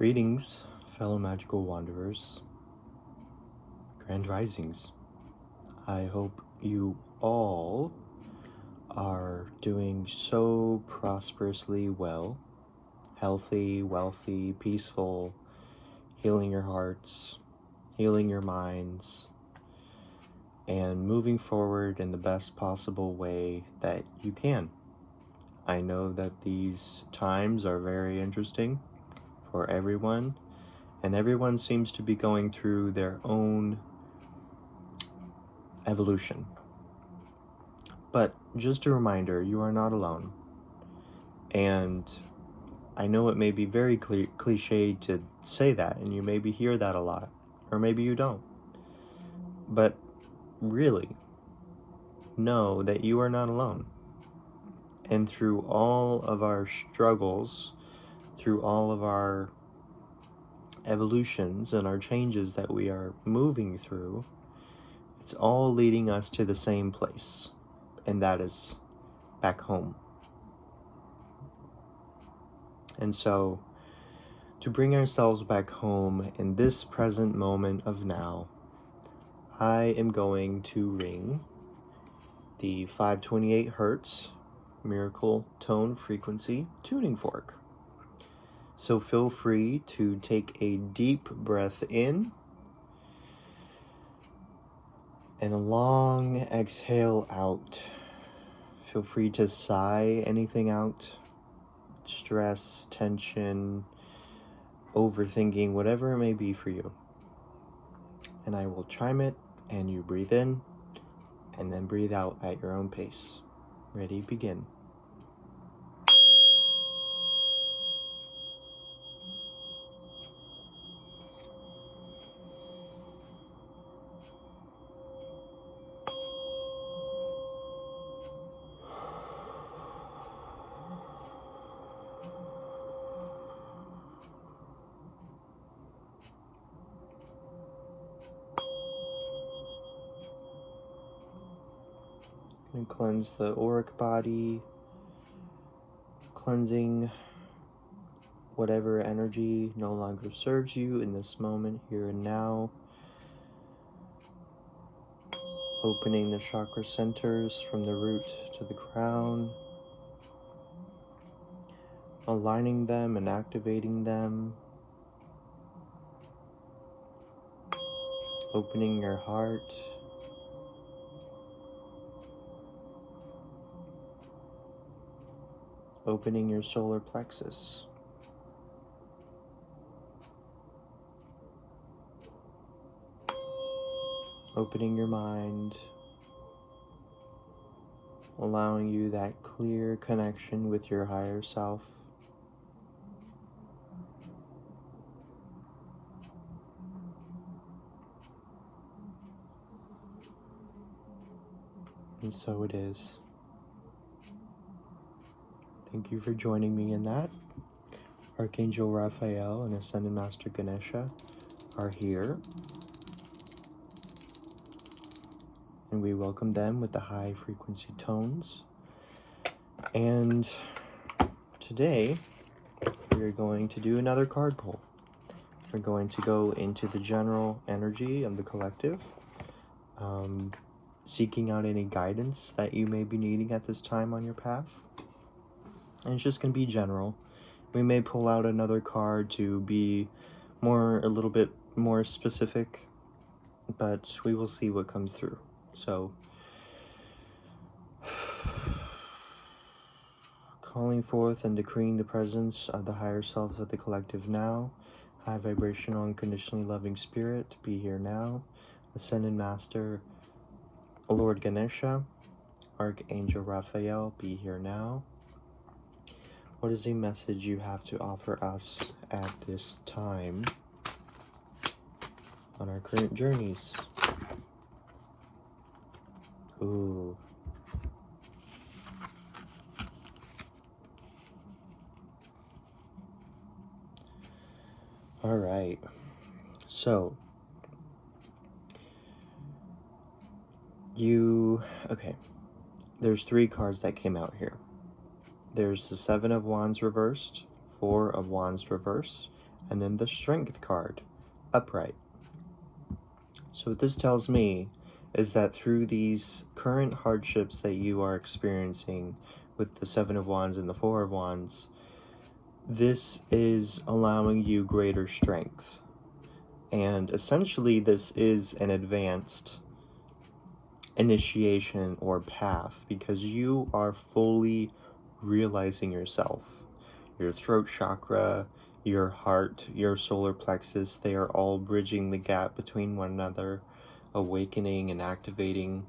Greetings, fellow magical wanderers, grand risings. I hope you all are doing so prosperously well, healthy, wealthy, peaceful, healing your hearts, healing your minds, and moving forward in the best possible way that you can. I know that these times are very interesting for everyone, and everyone seems to be going through their own evolution. But just a reminder, you are not alone. And I know it may be very cliche to say that, and you maybe hear that a lot, or maybe you don't. But really, know that you are not alone. And through all of our struggles, through all of our evolutions and our changes that we are moving through, it's all leading us to the same place, and that is back home. And so, to bring ourselves back home in this present moment of now, I am going to ring the 528 Hertz Miracle Tone Frequency tuning fork. So feel free to take a deep breath in and a long exhale out. Feel free to sigh anything out, stress, tension, overthinking, whatever it may be for you. And I will chime it, and you breathe in and then breathe out at your own pace. Ready, begin. And cleanse the auric body, cleansing whatever energy no longer serves you in this moment, here and now. Opening the chakra centers from the root to the crown, aligning them and activating them. Opening your heart, opening your solar plexus. Opening your mind, allowing you that clear connection with your higher self. And so it is. Thank you for joining me in that. Archangel Raphael and Ascended Master Ganesha are here, and we welcome them with the high frequency tones. And today we are going to do another card pull. We're going to go into the general energy of the collective, seeking out any guidance that you may be needing at this time on your path. And it's just going to be general. We may pull out another card to be a little bit more specific, but we will see what comes through. So, calling forth and decreeing the presence of the higher selves of the collective now. High vibrational, unconditionally loving spirit, be here now. Ascended Master, Lord Ganesha, Archangel Raphael, be here now. What is a message you have to offer us at this time on our current journeys? Ooh. All right. So, okay. There's 3 cards that came out here. There's the 7 of Wands reversed, 4 of Wands reversed, And then the Strength card, upright. So what this tells me is that through these current hardships that you are experiencing with the Seven of Wands and the Four of Wands, this is allowing you greater strength. And essentially this is an advanced initiation or path because you are fully realizing yourself. Your throat chakra, your heart, your solar plexus, they are all bridging the gap between one another, awakening and activating.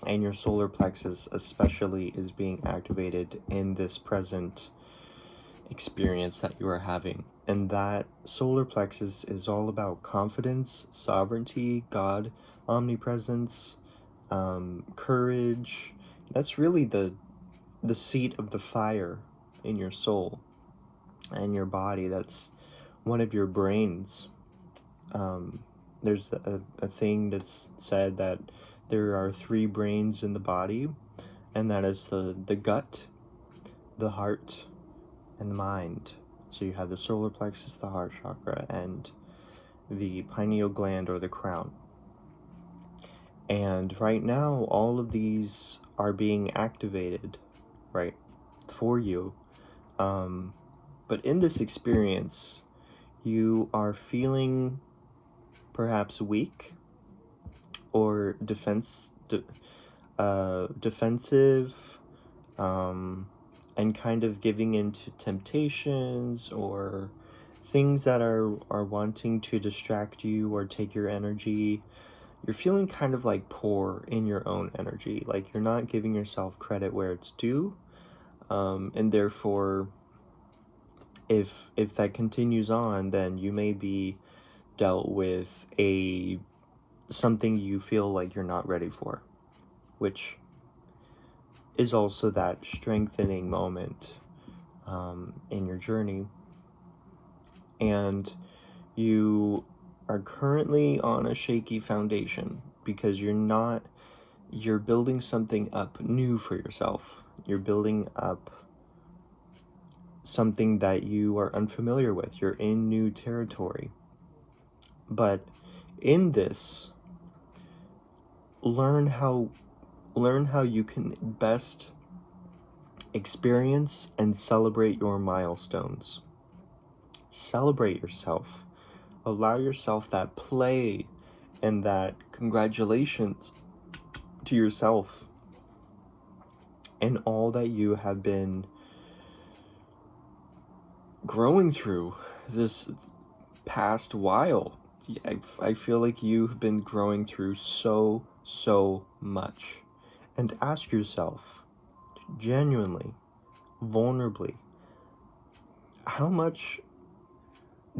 And your solar plexus especially is being activated in this present experience that you are having. And that solar plexus is all about confidence, sovereignty, God, omnipresence, courage. That's really the seat of the fire in your soul and your body. That's one of your brains. There's a thing that's said that there are 3 brains in the body, and that is the gut, the heart, and the mind. So you have the solar plexus, the heart chakra, and the pineal gland or the crown. And right now, all of these are being activated, right, for you. But in this experience, you are feeling perhaps weak or defensive, and kind of giving into temptations or things that are wanting to distract you or take your energy. You're feeling kind of like poor in your own energy, like you're not giving yourself credit where it's due, and therefore if that continues on, then you may be dealt with something you feel like you're not ready for, which is also that strengthening moment in your journey. And you are currently on a shaky foundation because you're building something up new for yourself. You're building up something that you are unfamiliar with. You're in new territory. But in this, learn how you can best experience and celebrate your milestones. Celebrate yourself. Allow yourself that play and that congratulations to yourself and all that you have been growing through this past while. I feel like you've been growing through so much. And ask yourself, genuinely, vulnerably, how much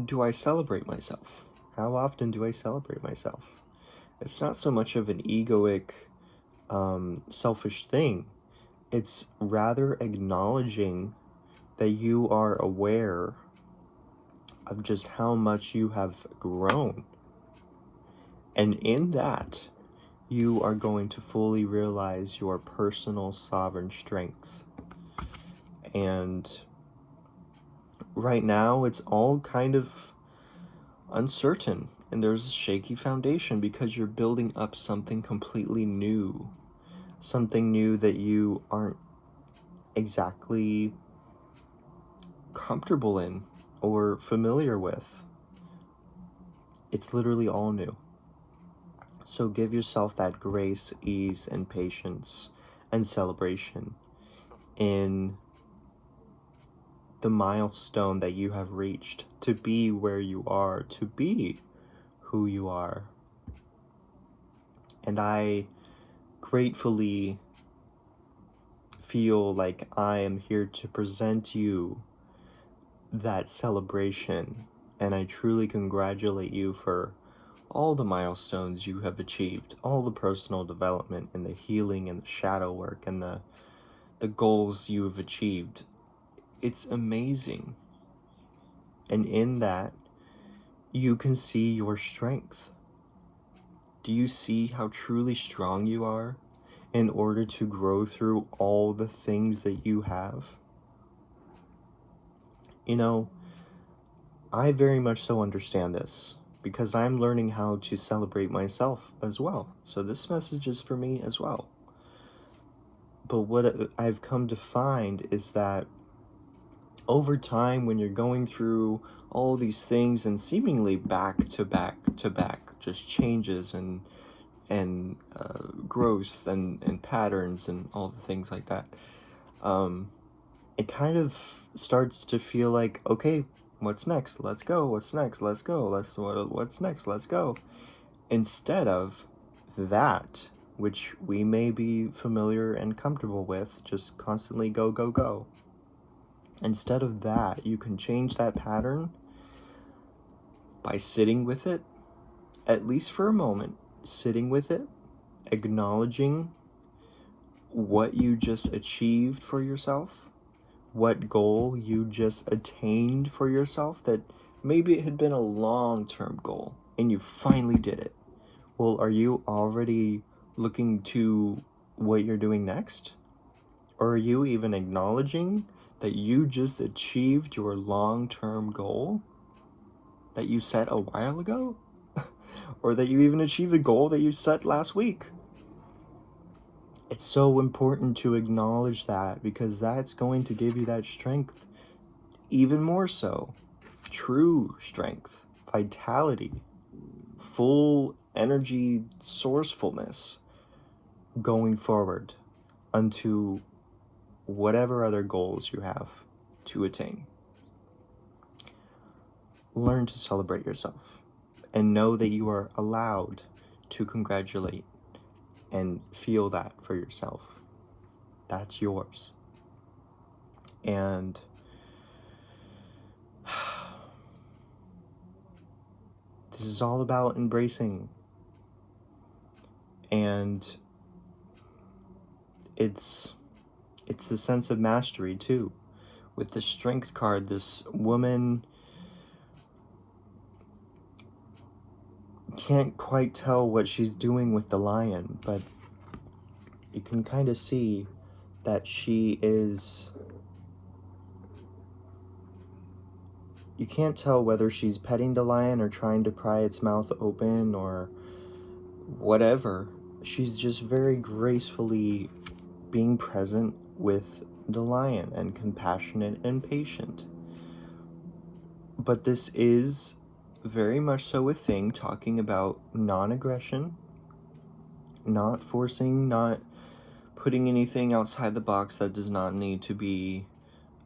do I celebrate myself? How often do I celebrate myself? It's not so much of an egoic, selfish thing. It's rather acknowledging that you are aware of just how much you have grown. And in that, you are going to fully realize your personal sovereign strength. And right now, it's all kind of uncertain. And there's a shaky foundation because you're building up something completely new. Something new that you aren't exactly comfortable in or familiar with. It's literally all new. So give yourself that grace, ease, and patience and celebration in the milestone that you have reached to be where you are, to be who you are. And I gratefully feel like I am here to present you that celebration, and I truly congratulate you for all the milestones you have achieved, all the personal development and the healing and the shadow work and the goals you have achieved. It's amazing. And in that, you can see your strength. Do you see how truly strong you are in order to grow through all the things that you have? You know, I very much so understand this because I'm learning how to celebrate myself as well. So this message is for me as well. But what I've come to find is that over time, when you're going through all these things and seemingly back to back to back, just changes and growth and patterns and all the things like that, it kind of starts to feel like, okay, what's next? Let's go. What's next? Let's go. What's next? Let's go. Instead of that, which we may be familiar and comfortable with, just constantly go, go, go. Instead of that, you can change that pattern by sitting with it, at least for a moment, sitting with it, acknowledging what you just achieved for yourself, what goal you just attained for yourself, that maybe it had been a long-term goal and you finally did it. Well, are you already looking to what you're doing next? Or are you even acknowledging that you just achieved your long-term goal that you set a while ago? Or that you even achieved a goal that you set last week? It's so important to acknowledge that, because that's going to give you that strength, even more so. True strength, vitality, full energy sourcefulness going forward unto whatever other goals you have to attain. Learn to celebrate yourself and know that you are allowed to congratulate and feel that for yourself. That's yours. And this is all about embracing. And it's the sense of mastery too. With the strength card, this woman can't quite tell what she's doing with the lion, but you can kind of see that she is... You can't tell whether she's petting the lion or trying to pry its mouth open or whatever. She's just very gracefully being present with the lion and compassionate and patient. But this is very much so a thing talking about non-aggression, not forcing, not putting anything outside the box that does not need to be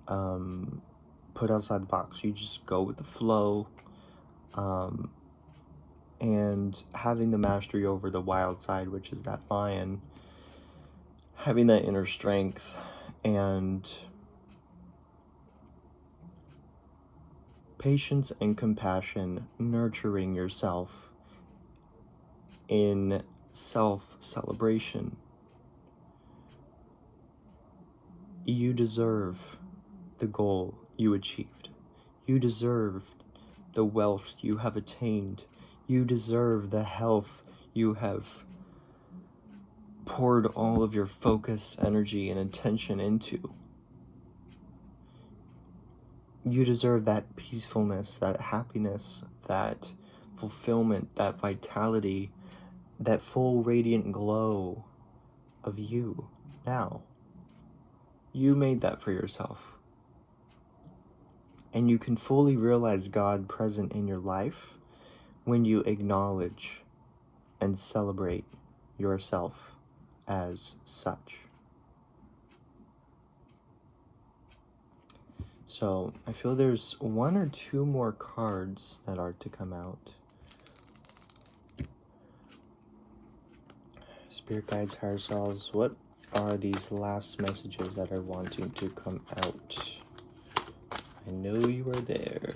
put outside the box. You just go with the flow, and having the mastery over the wild side, which is that lion, having that inner strength and patience and compassion, nurturing yourself in self-celebration. You deserve the goal you achieved. You deserve the wealth you have attained. You deserve the health you have poured all of your focus, energy, and attention into. You deserve that peacefulness, that happiness, that fulfillment, that vitality, that full radiant glow of you now. You made that for yourself. And you can fully realize God present in your life when you acknowledge and celebrate yourself as such. So I feel there's one or two more cards that are to come out. Spirit guides, higher selves, what are these last messages that are wanting to come out? I know you are there.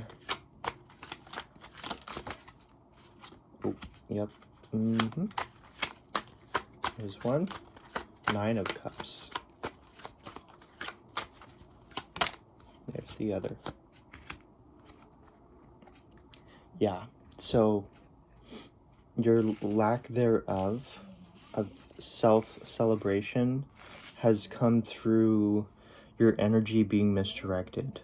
Oh, yep. There's one. 9 of Cups. There's the other. Yeah, so your lack thereof of self-celebration has come through your energy being misdirected.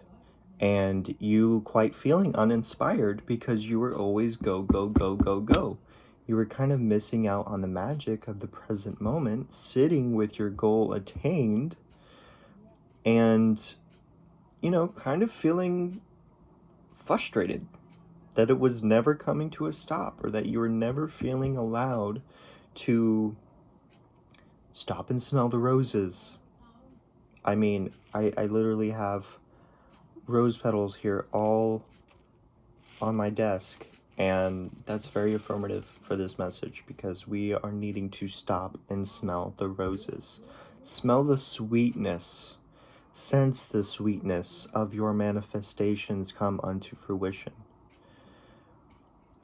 and you quite feeling uninspired because you were always go, go, go, go, go. You were kind of missing out on the magic of the present moment, sitting with your goal attained, and, kind of feeling frustrated that it was never coming to a stop, or that you were never feeling allowed to stop and smell the roses. I mean, I literally have rose petals here all on my desk, and that's very affirmative for this message, because we are needing to stop and smell the roses. Smell the sweetness, sense the sweetness of your manifestations come unto fruition.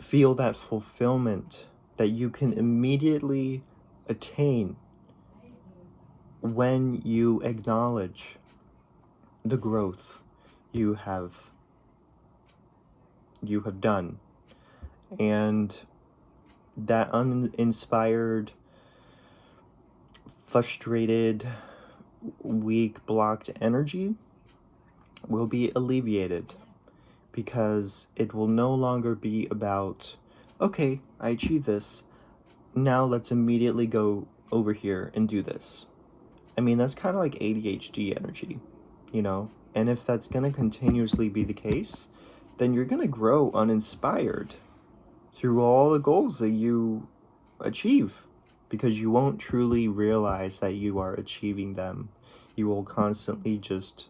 Feel that fulfillment that you can immediately attain when you acknowledge the growth you have done, and that uninspired, frustrated, weak, blocked energy will be alleviated, because it will no longer be about, okay, I achieved this, now let's immediately go over here and do this. I mean, that's kind of like ADHD energy, and if that's going to continuously be the case, then you're going to grow uninspired through all the goals that you achieve, because you won't truly realize that you are achieving them. You will constantly just,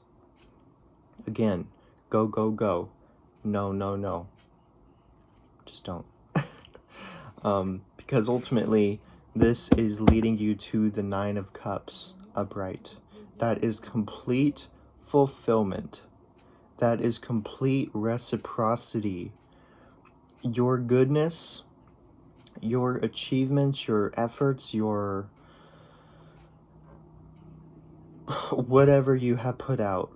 again, go, go, go. No, no, no. Just don't. Because ultimately, this is leading you to the Nine of Cups upright. That is complete fulfillment. That is complete reciprocity. Your goodness, your achievements, your efforts, your whatever you have put out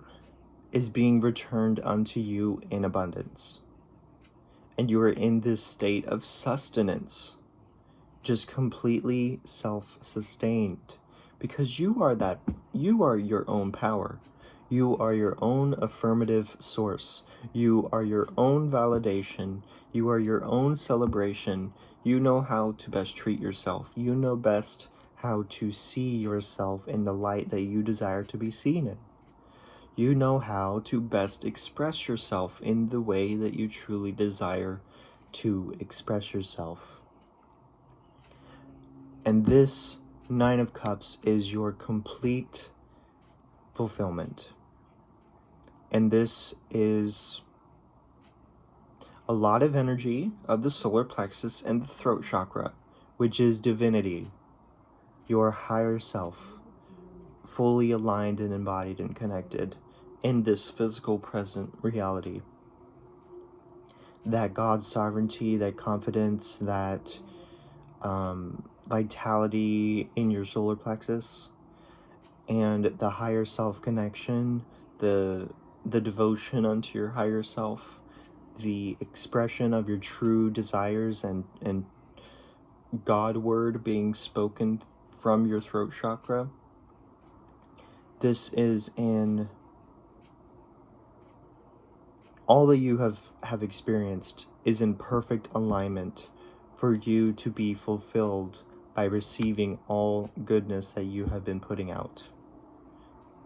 is being returned unto you in abundance. And you are in this state of sustenance, just completely self-sustained, because you are your own power. You are your own affirmative source. You are your own validation. You are your own celebration. You know how to best treat yourself. You know best how to see yourself in the light that you desire to be seen in. You know how to best express yourself in the way that you truly desire to express yourself. And this Nine of Cups is your complete fulfillment. And this is a lot of energy of the solar plexus and the throat chakra, which is divinity, your higher self, fully aligned and embodied and connected in this physical present reality. That God's sovereignty, that confidence, that vitality in your solar plexus, and the higher self connection, the devotion unto your higher self, the expression of your true desires, and God word being spoken from your throat chakra. This is in all that you have experienced is in perfect alignment for you to be fulfilled by receiving all goodness that you have been putting out.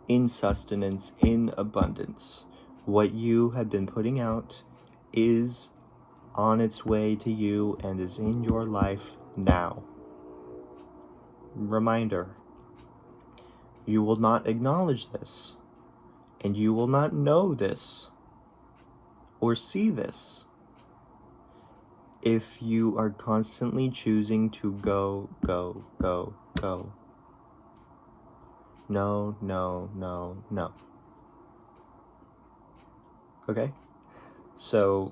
In sustenance, in abundance. What you have been putting out is on its way to you and is in your life now. Reminder, you will not acknowledge this, and you will not know this or see this if you are constantly choosing to go, go, go, go. No, no, no, no. Okay? So,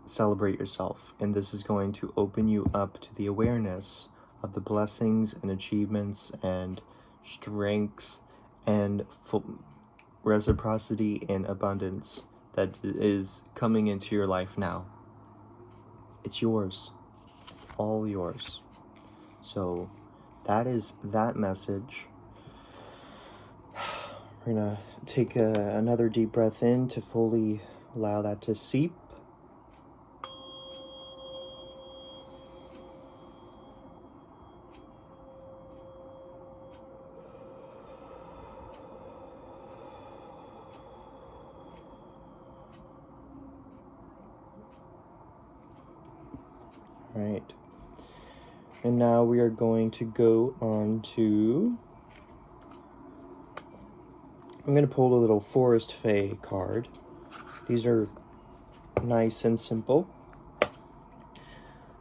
celebrate yourself, and this is going to open you up to the awareness of the blessings and achievements and strength and reciprocity and abundance that is coming into your life now. It's yours. It's all yours. So that is that message. We're gonna take another deep breath in to fully allow that to seep. Right. And now we are going to go on to... I'm going to pull a little Forest Fae card. These are nice and simple.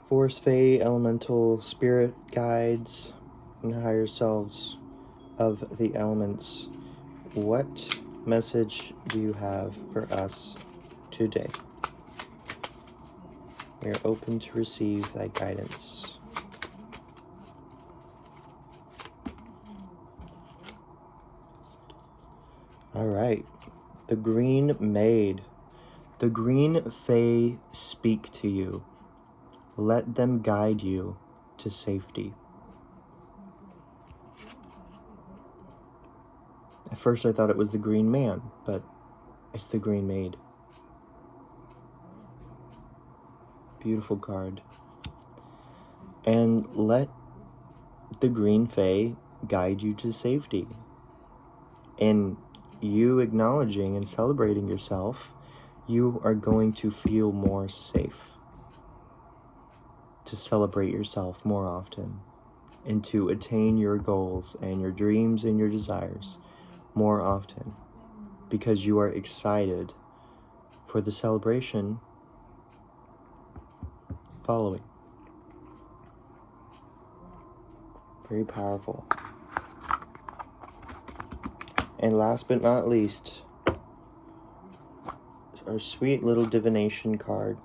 Forest Fae, elemental spirit guides, and higher selves of the elements. What message do you have for us today? We are open to receive thy guidance. All right. The Green Maid. The Green Fae speak to you. Let them guide you to safety. At first I thought it was the Green Man, but it's the Green Maid. Beautiful card. And let the Green Fae guide you to safety. In you acknowledging and celebrating yourself, you are going to feel more safe to celebrate yourself more often and to attain your goals and your dreams and your desires more often, because you are excited for the celebration following. Very powerful. And last but not least, our sweet little divination card,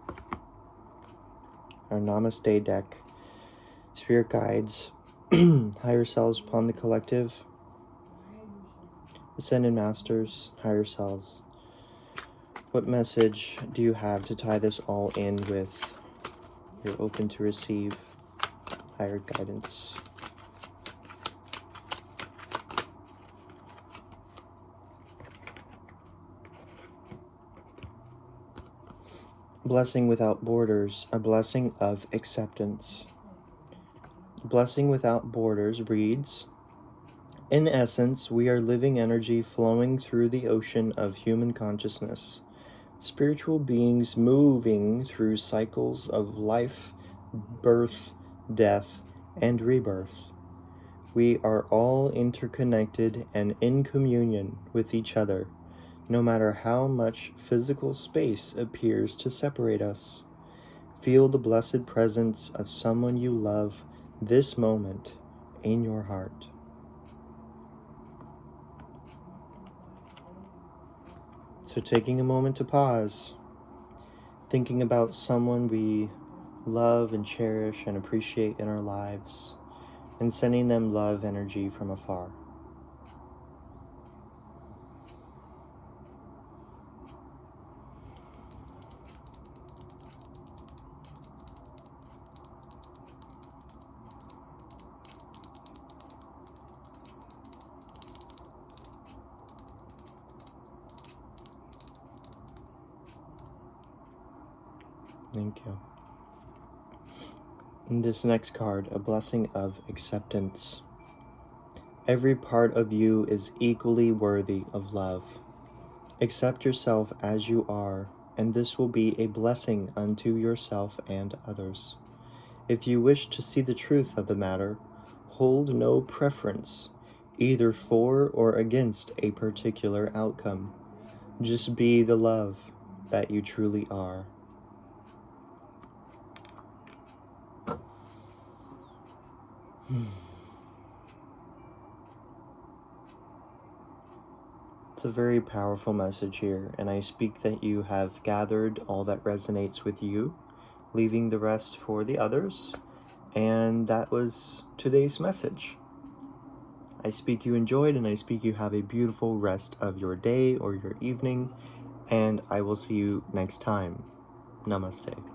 our Namaste deck. Spirit guides, higher selves upon the collective, ascended masters, higher selves. What message do you have to tie this all in with? You're open to receive higher guidance. Blessing without borders, a blessing of acceptance. Blessing without borders reads, in essence, we are living energy flowing through the ocean of human consciousness. Spiritual beings moving through cycles of life, birth, death, and rebirth. We are all interconnected and in communion with each other, no matter how much physical space appears to separate us. Feel the blessed presence of someone you love this moment in your heart. So taking a moment to pause, thinking about someone we love and cherish and appreciate in our lives, and sending them love energy from afar. Thank you. And this next card, a blessing of acceptance. Every part of you is equally worthy of love. Accept yourself as you are, and this will be a blessing unto yourself and others. If you wish to see the truth of the matter, hold no preference, either for or against a particular outcome. Just be the love that you truly are. It's a very powerful message here, and I speak that you have gathered all that resonates with you, leaving the rest for the others, and that was today's message. I speak you enjoyed, and I speak you have a beautiful rest of your day or your evening, and I will see you next time. Namaste.